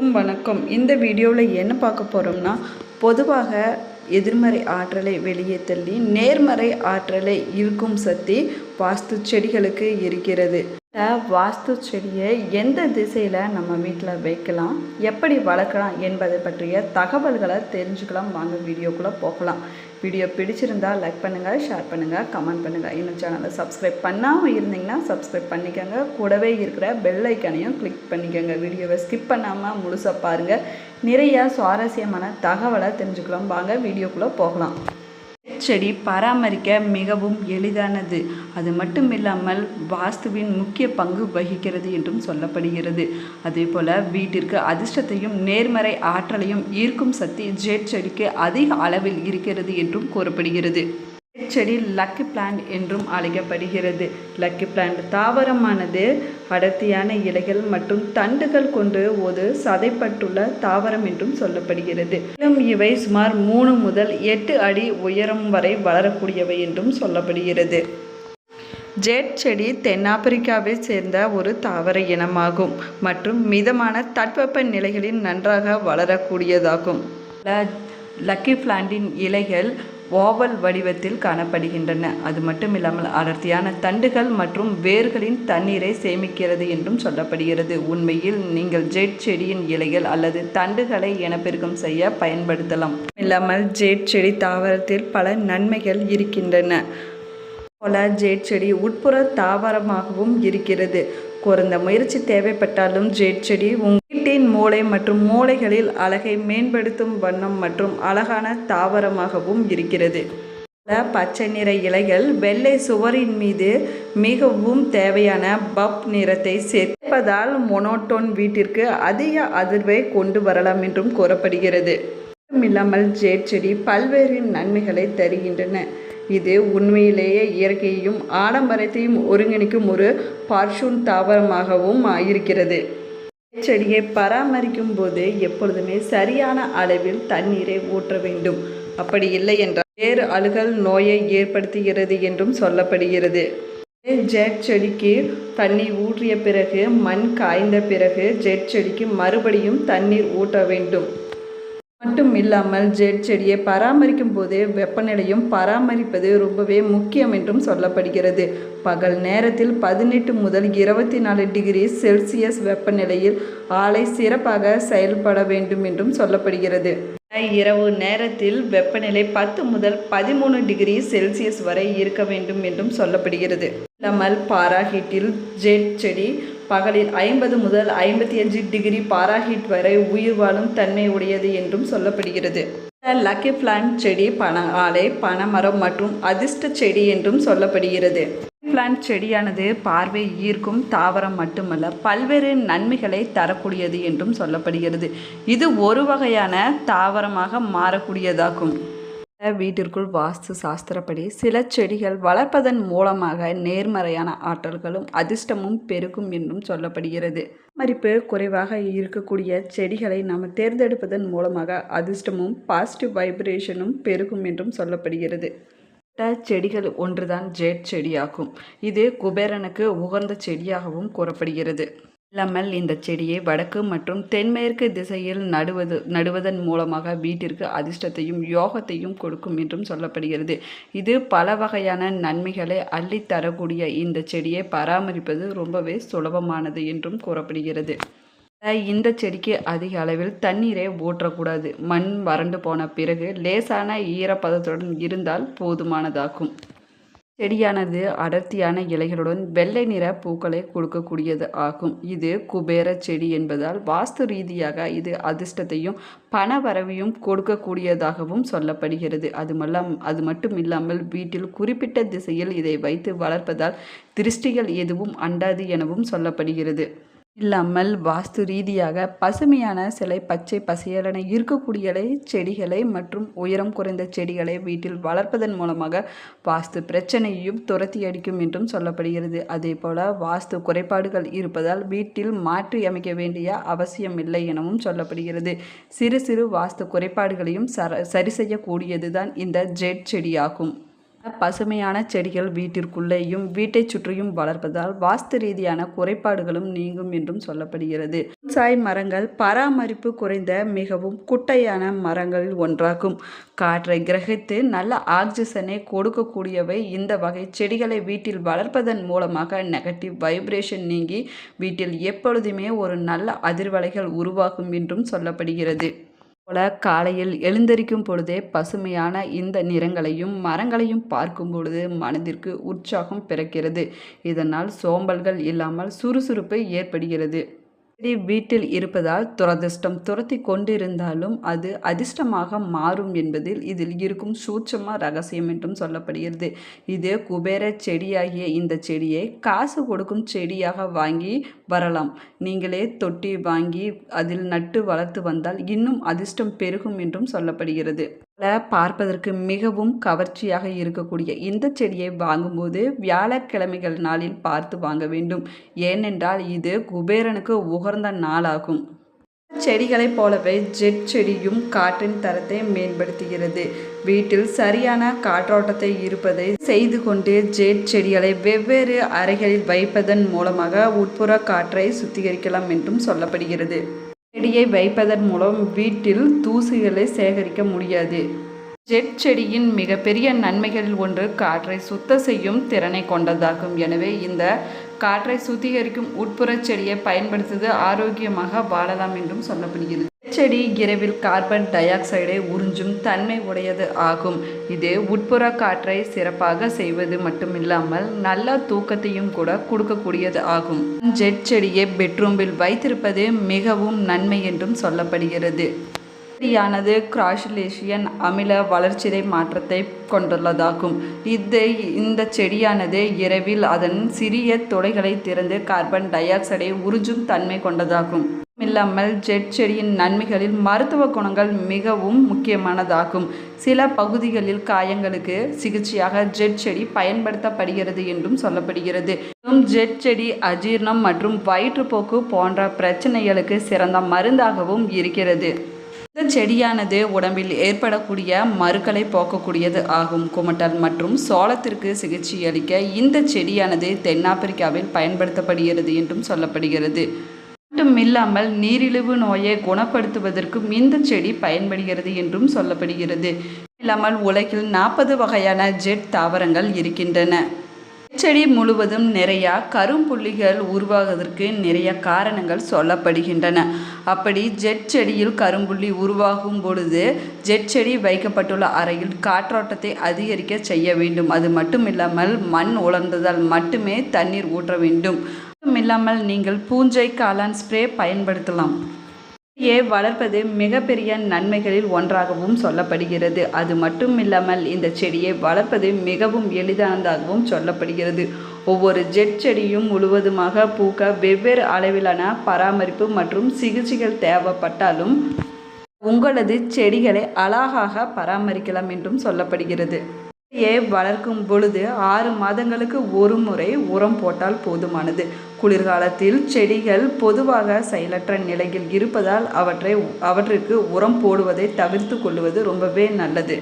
வணக்கம். இந்த வீடியோவில் என்ன பார்க்க போகிறோம்னா, பொதுவாக எதிர்மறை ஆற்றலை வெளியே தள்ளி நேர்மறை ஆற்றலை ஈர்க்கும் சக்தி வாஸ்து செடிகளுக்கு இருக்கிறது. வாஸ்து செடியை எந்த திசையில் நம்ம வீட்டில் வைக்கலாம், எப்படி வளர்க்கலாம் என்பதை பற்றிய தகவல்களை தெரிஞ்சுக்கலாம். வாங்க வீடியோக்குள்ளே போகலாம். வீடியோ பிடிச்சிருந்தால் லைக் பண்ணுங்கள், ஷேர் பண்ணுங்கள், கமெண்ட் பண்ணுங்கள். இன்னும் சேனலை சப்ஸ்கிரைப் பண்ணாமல் இருந்தீங்கன்னா சப்ஸ்கிரைப் பண்ணிக்கோங்க. கூடவே இருக்கிற பெல் ஐக்கானையும் கிளிக் பண்ணிக்கோங்க. வீடியோவை ஸ்கிப் பண்ணாமல் முழுசாக பாருங்கள். நிறையா சுவாரஸ்யமான தகவலை தெரிஞ்சுக்கலாம். வாங்க வீடியோக்குள்ளே போகலாம். செடி பராமரிக்க மிகவும் எளிதானது. அது மட்டும் இல்லாமல் வாஸ்துவின் முக்கிய பங்கு வகிக்கிறது என்றும் சொல்லப்படுகிறது. அதே போல் வீட்டிற்கு அதிர்ஷ்டத்தையும் நேர்மறை ஆற்றலையும் ஈர்க்கும் சக்தி ஜேட் செடிக்கு அதிக அளவில் இருக்கிறது என்றும் கூறப்படுகிறது. செடி லக்கி பிளான்ட் என்றும் அழைக்கப்படுகிறது. லக்கி பிளான்ட் தாவரமானது அடர்த்தியான இலைகள் மற்றும் தண்டுகள் கொண்டு ஒரு சதைப்பட்டுள்ள தாவரம் என்றும் சொல்லப்படுகிறது. மேலும் இவை சுமார் 3 முதல் 8 அடி உயரம் வரை வளரக்கூடியவை என்றும் சொல்லப்படுகிறது. ஜேட் செடி தென்னாப்பிரிக்காவை சேர்ந்த ஒரு தாவர இனமாகும் மற்றும் மிதமான தட்பவெப்ப நிலைகளில் நன்றாக வளரக்கூடியதாகும். லக்கி பிளான்ட்டின் இலைகள் ஓவல் வடிவத்தில் காணப்படுகின்றன. அது மட்டும் இல்லாமல் அடர்த்தியான தண்டுகள் மற்றும் வேர்களின் தண்ணீரை சேமிக்கிறது என்றும் சொல்லப்படுகிறது. உண்மையில் நீங்கள் ஜேட் செடியின் இலைகள் அல்லது தண்டுகளை இனப்பெருக்கம் செய்ய பயன்படுத்தலாம். இல்லாமல் ஜேட் செடி தாவரத்தில் பல நன்மைகள் இருக்கின்றன. போல ஜேட் செடி உட்புற தாவரமாகவும் இருக்கிறது. குறைந்த முயற்சி தேவைப்பட்டாலும் ஜேட் செடி வீட்டின் மூளை மற்றும் மூளைகளில் அழகை மேம்படுத்தும் வண்ணம் மற்றும் அழகான தாவரமாகவும் இருக்கிறது. பச்சை நிற இலைகள் வெள்ளை சுவரின் மீது மிகவும் தேவையான பப் நிறத்தை சேர்ப்பதால் மொனோட்டோன் வீட்டிற்கு அதிக அதிர்வை கொண்டு வரலாம் என்றும் கூறப்படுகிறது. மட்டுமில்லாமல் ஜேட் செடி பல்வேறு நன்மைகளை தருகின்றன. இது உண்மையிலேயே இயற்கையையும் ஆடம்பரத்தையும் ஒருங்கிணைக்கும் ஒரு பார்ச்சூன் தாவரமாகவும் இருக்கிறது. செடியை பராமரிக்கும் போது எப்பொழுதுமே சரியான அளவில் தண்ணீரை ஊற்ற வேண்டும். அப்படி இல்லை என்றால் வேறு அழுகல் நோயை ஏற்படுத்துகிறது என்றும் சொல்லப்படுகிறது. ஜேட் செடிக்கு தண்ணீர் ஊற்றிய பிறகு மண் காய்ந்த பிறகு ஜேட் செடிக்கு மறுபடியும் தண்ணீர் ஊற்ற வேண்டும். மட்டும் இல்லாமல் ஜேட் செடியை பராமரிக்கும் போது வெப்பநிலையும் பராமரிப்பது ரொம்பவே முக்கியம் என்றும் சொல்லப்படுகிறது. பகல் நேரத்தில் 18 முதல் 24 டிகிரி செல்சியஸ் வெப்பநிலையில் ஆலை சிறப்பாக செயல்பட வேண்டும் என்றும் சொல்லப்படுகிறது. இரவு நேரத்தில் வெப்பநிலை 10 முதல் 13 டிகிரி செல்சியஸ் வரை இருக்க வேண்டும் என்றும் சொல்லப்படுகிறது. இல்லாமல் பாராஹீட்டில் ஜேட் செடி பகலில் 50 முதல் 55 டிகிரி பாராஹீட் வரை உயிர் வாழும் தன்மை உடையது என்றும் சொல்லப்படுகிறது. லக்கி பிளான்ட் செடி பன ஆலை, பனைமரம் மற்றும் அதிர்ஷ்ட செடி என்றும் சொல்லப்படுகிறது. பிளான்ட் செடியானது பார்வை ஈர்க்கும் தாவரம் மட்டுமல்ல, பல்வேறு நன்மைகளை தரக்கூடியது என்றும் சொல்லப்படுகிறது. இது ஒரு வகையான தாவரமாக மாறக்கூடியதாகும். வீட்டிற்குள் வாஸ்து சாஸ்திரப்படி சில செடிகள் வளர்ப்பதன் மூலமாக நேர்மறையான ஆற்றல்களும் அதிர்ஷ்டமும் பெருகும் என்றும் சொல்லப்படுகிறது. மதிப்பு குறைவாக இருக்கக்கூடிய செடிகளை நாம் தேர்ந்தெடுப்பதன் மூலமாக அதிர்ஷ்டமும் பாசிட்டிவ் வைப்ரேஷனும் பெருகும் என்றும் சொல்லப்படுகிறது. செடிகள் ஒன்றுதான் ஜேட் செடியாகும். இது குபேரனுக்கு உகந்த செடியாகவும் கூறப்படுகிறது. இல்லாமல் இந்த செடியை வடக்கு மற்றும் தென்மேற்கு திசையில் நடுவதன் மூலமாக வீட்டிற்கு அதிர்ஷ்டத்தையும் யோகத்தையும் கொடுக்கும் என்றும் சொல்லப்படுகிறது. இது பல வகையான நன்மைகளை அள்ளித்தரக்கூடிய இந்த செடியை பராமரிப்பது ரொம்பவே சுலபமானது என்றும் கூறப்படுகிறது. இந்த செடிக்கு அதிக அளவில் தண்ணீரை ஊற்றக்கூடாது. மண் வறண்டு போன பிறகு லேசான ஈரப்பதத்துடன் இருந்தால் போதுமானதாகும். செடியானது அடர்த்தியான இலைகளுடன் வெள்ளை நிற பூக்களை கொடுக்கக்கூடியது ஆகும். இது குபேர செடி என்பதால் வாஸ்து ரீதியாக இது அதிர்ஷ்டத்தையும் பண வரவையும் கொடுக்கக்கூடியதாகவும் சொல்லப்படுகிறது. அது மட்டும் இல்லாமல் வீட்டில் குறிப்பிட்ட திசையில் இதை வைத்து வளர்ப்பதால் திருஷ்டிகள் எதுவும் அண்டாது எனவும் சொல்லப்படுகிறது. இல்லாமல் வாஸ்து ரீதியாக பசுமையான சிலை பச்சை பசையலென இருக்கக்கூடிய செடிகளை மற்றும் உயரம் குறைந்த செடிகளை வீட்டில் வளர்ப்பதன் மூலமாக வாஸ்து பிரச்சனையையும் துரத்தி அடிக்கும் என்றும் சொல்லப்படுகிறது. அதே போல வாஸ்து குறைபாடுகள் இருப்பதால் வீட்டில் மாற்றி அமைக்க வேண்டிய அவசியமில்லை எனவும் சொல்லப்படுகிறது. சிறு சிறு வாஸ்து குறைபாடுகளையும் சரி செய்யக்கூடியதுதான் இந்த ஜேட் செடியாகும். பசுமையான செடிகள் வீட்டிற்குள்ளேயும் வீட்டை சுற்றியும் வளர்ப்பதால் வாஸ்து ரீதியான குறைபாடுகளும் நீங்கும் என்றும் சொல்லப்படுகிறது. சாய் மரங்கள் பராமரிப்பு குறைந்த மிகவும் குட்டையான மரங்களில் ஒன்றாகும். காற்றை கிரகித்து நல்ல ஆக்சிஜனை கொடுக்கக்கூடியவை. இந்த வகை செடிகளை வீட்டில் வளர்ப்பதன் மூலமாக நெகட்டிவ் வைப்ரேஷன் நீங்கி வீட்டில் எப்பொழுதுமே ஒரு நல்ல அதிர்வலைகள் உருவாகும் என்றும் சொல்லப்படுகிறது. போல காலையில் எழுந்திருக்கும் பொழுதே பசுமையான இந்த நிறங்களையும் மரங்களையும் பார்க்கும் பொழுது மனதிற்கு உற்சாகம் பிறக்கிறது. இதனால் சோம்பல்கள் இல்லாமல் சுறுசுறுப்பு ஏற்படுகிறது. செடி வீட்டில் இருப்பதால் துரதிர்ஷ்டம் துரத்தி கொண்டிருந்தாலும் அது அதிர்ஷ்டமாக மாறும் என்பதில் இதில் இருக்கும் சூட்சம ரகசியம் என்றும் சொல்லப்படுகிறது. இது குபேர செடியாகிய இந்த செடியை காசு கொடுக்கும் செடியாக வாங்கி வரலாம். நீங்களே தொட்டி வாங்கி அதில் நட்டு வளர்த்து வந்தால் இன்னும் அதிர்ஷ்டம் பெருகும் என்றும் சொல்லப்படுகிறது. பார்ப்பதற்கு மிகவும் கவர்ச்சியாக இருக்கக்கூடிய இந்த செடியை வாங்கும்போது வியாழக்கிழமைகள் நாளில் பார்த்து வாங்க வேண்டும். ஏனென்றால் இது குபேரனுக்கு உகந்த நாளாகும். செடிகளைப் போலவே ஜெட் செடியும் காற்றின் தரத்தை மேம்படுத்துகிறது. வீட்டில் சரியான காற்றோட்டத்தை இருப்பதை செய்து கொண்டு ஜெட் செடிகளை வெவ்வேறு அறைகளில் வைப்பதன் மூலமாக உட்புற காற்றை சுத்திகரிக்கலாம் என்றும் சொல்லப்படுகிறது. செடியை வைப்பதன் மூலம் வீட்டில் தூசிகளை சேகரிக்க முடியாது. ஜெட் செடியின் மிகப்பெரிய நன்மைகளில் ஒன்று காற்றை சுத்தம் செய்யும் திறனை கொண்டதாகும். எனவே இந்த காற்றை சுத்திகரிக்கும் உட்புற செடியை பயன்படுத்துவது ஆரோக்கியமாக வாழலாம் என்றும் சொல்லப்படுகிறது. செடி இரவில் கார்பன் டை ஆக்சைடை உறிஞ்சும் தன்மை உடையது ஆகும். இது உட்புற காற்றை சிறப்பாக செய்வது மட்டுமில்லாமல் நல்ல தூக்கத்தையும் கூட கொடுக்கக்கூடியது ஆகும். ஜெட் செடியை பெட்ரூமில் வைத்திருப்பது மிகவும் நன்மை என்றும் சொல்லப்படுகிறது. செடியானது கிராசிலேஷியன் அமில வளர்ச்சிதை மாற்றத்தை கொண்டுள்ளதாகும். இந்த செடியானது இரவில் அதன் சிறிய துளைகளை திறந்து கார்பன் டை ஆக்சைடை உறிஞ்சும் தன்மை கொண்டதாகும். இல்லாமல் ஜெட் செடியின் நன்மைகளில் மருத்துவ குணங்கள் மிகவும் முக்கியமானதாகும். சில பகுதிகளில் காயங்களுக்கு சிகிச்சையாக ஜெட் செடி பயன்படுத்தப்படுகிறது என்றும் சொல்லப்படுகிறது. ஜெட் செடி அஜீரணம் மற்றும் வயிற்றுப்போக்கு போன்ற பிரச்சனைகளுக்கு சிறந்த மருந்தாகவும் இருக்கிறது. இந்த செடியானது உடம்பில் ஏற்படக்கூடிய மருக்களை போக்கக்கூடியது ஆகும். குமட்டல் மற்றும் சோளத்திற்கு சிகிச்சை அளிக்க இந்த செடியானது தென்னாப்பிரிக்காவில் பயன்படுத்தப்படுகிறது என்றும் சொல்லப்படுகிறது. மட்டுமில்லாமல் நீரிழிவு நோயை குணப்படுத்துவதற்கும் இந்த செடி பயன்படுகிறது என்றும் சொல்லப்படுகிறது. இல்லாமல் உலகில் 40 வகையான ஜெட் தாவரங்கள் இருக்கின்றன. செடி முழுவதும் நிறைய கரும்புள்ளிகள் உருவாவதற்கு நிறைய காரணங்கள் சொல்லப்படுகின்றன. அப்படி ஜெட் செடியில் கரும்புள்ளி உருவாகும் பொழுது ஜெட் செடி வைக்கப்பட்டுள்ள அறையில் காற்றோட்டத்தை அதிகரிக்க செய்ய வேண்டும். அது மட்டுமில்லாமல் மண் உலர்ந்ததால் மட்டுமே தண்ணீர் ஊற்ற வேண்டும். மட்டுமில்லாமல் நீங்கள் பூஞ்சை காளான் ஸ்ப்ரே பயன்படுத்தலாம். வளர்ப்பது மிகப்பெரிய நன்மைகளில் ஒன்றாகவும் சொல்லப்படுகிறது. அது மட்டுமில்லாமல் இந்த செடியை வளர்ப்பது மிகவும் எளிதானதாகவும் சொல்லப்படுகிறது. ஒவ்வொரு ஜெட் செடியும் முழுவதுமாக பூக்க வெவ்வேறு அளவிலான பராமரிப்பு மற்றும் சிகிச்சைகள் தேவைப்பட்டாலும் உங்களது செடிகளை அழகாக பராமரிக்கலாம் என்றும் சொல்லப்படுகிறது. வளர்க்கும் பொழுது 6 மாதங்களுக்கு ஒரு முறை உரம் போட்டால் போதுமானது. குளிர்காலத்தில் செடிகள் பொதுவாக செயலற்ற நிலையில் இருப்பதால் அவற்றிற்கு உரம் போடுவதை தவிர்த்து கொள்வது ரொம்பவே நல்லது.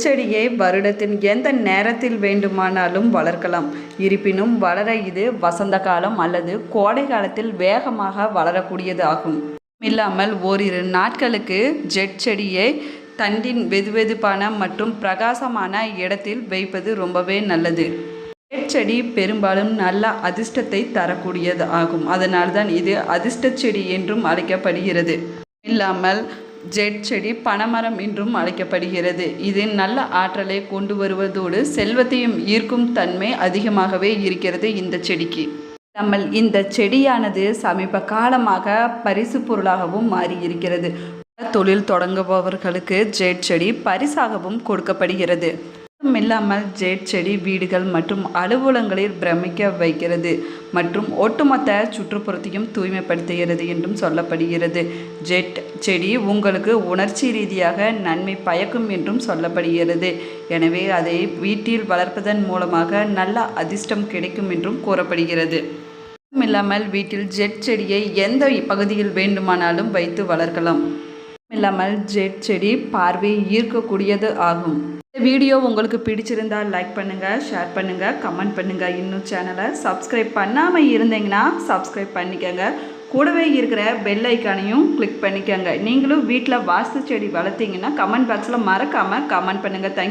செடியை வருடத்தின் எந்த நேரத்தில் வேண்டுமானாலும் வளர்க்கலாம். இருப்பினும் வளர இது வசந்த காலம் அல்லது கோடை காலத்தில் வேகமாக வளரக்கூடியது ஆகும். இல்லாமல் ஓரிரு நாட்களுக்கு ஜெட் செடியை தண்டின் வெதுவெதுப்பான மற்றும் பிரகாசமான இடத்தில் வைப்பது ரொம்பவே நல்லது. ஜெட் செடி பெரும்பாலும் நல்ல அதிர்ஷ்டத்தை தரக்கூடியது ஆகும். அதனால்தான் இது அதிர்ஷ்ட செடி என்றும் அழைக்கப்படுகிறது. இல்லாமல் ஜெட் செடி பனைமரம் என்றும் அழைக்கப்படுகிறது. இது நல்ல ஆற்றலை கொண்டு வருவதோடு செல்வத்தையும் ஈர்க்கும் தன்மை அதிகமாகவே இருக்கிறது இந்த செடிக்கு. இந்த செடியானது சமீப காலமாக பரிசு பொருளாகவும் மாறியிருக்கிறது. தொழில் தொடங்குபவர்களுக்கு ஜெட் செடி பரிசாகவும் கொடுக்கப்படுகிறது. இல்லாமல் ஜெட் செடி வீடுகள் மற்றும் அலுவலகங்களில் பிரமிக்க வைக்கிறது மற்றும் ஒட்டுமொத்த சுற்றுப்புறத்தையும் தூய்மைப்படுத்துகிறது என்றும் சொல்லப்படுகிறது. ஜெட் செடி உங்களுக்கு உணர்ச்சி ரீதியாக நன்மை பயக்கும் என்றும் சொல்லப்படுகிறது. எனவே அதை வீட்டில் வளர்ப்பதன் மூலமாக நல்ல அதிர்ஷ்டம் கிடைக்கும் என்றும் கூறப்படுகிறது. இல்லாமல் வீட்டில் ஜெட் செடியை எந்த பகுதியில் வேண்டுமானாலும் வைத்து வளர்க்கலாம். இல்லாமல் ஜெட் செடி பார்வை ஈர்க்கக்கூடியது ஆகும். இந்த வீடியோ உங்களுக்கு பிடிச்சிருந்தால் லைக் பண்ணுங்கள், ஷேர் பண்ணுங்கள், கமெண்ட் பண்ணுங்கள். இன்னும் சேனலை சப்ஸ்கிரைப் பண்ணாமல் இருந்தீங்கன்னா சப்ஸ்கிரைப் பண்ணிக்கோங்க. கூடவே இருக்கிற பெல் ஐக்கானையும் கிளிக் பண்ணிக்கோங்க. நீங்களும் வீட்டில் வாஸ்து செடி வளர்த்தீங்கன்னா கமெண்ட் பாக்ஸில் மறக்காமல் கமெண்ட் பண்ணுங்கள். தேங்க்யூ.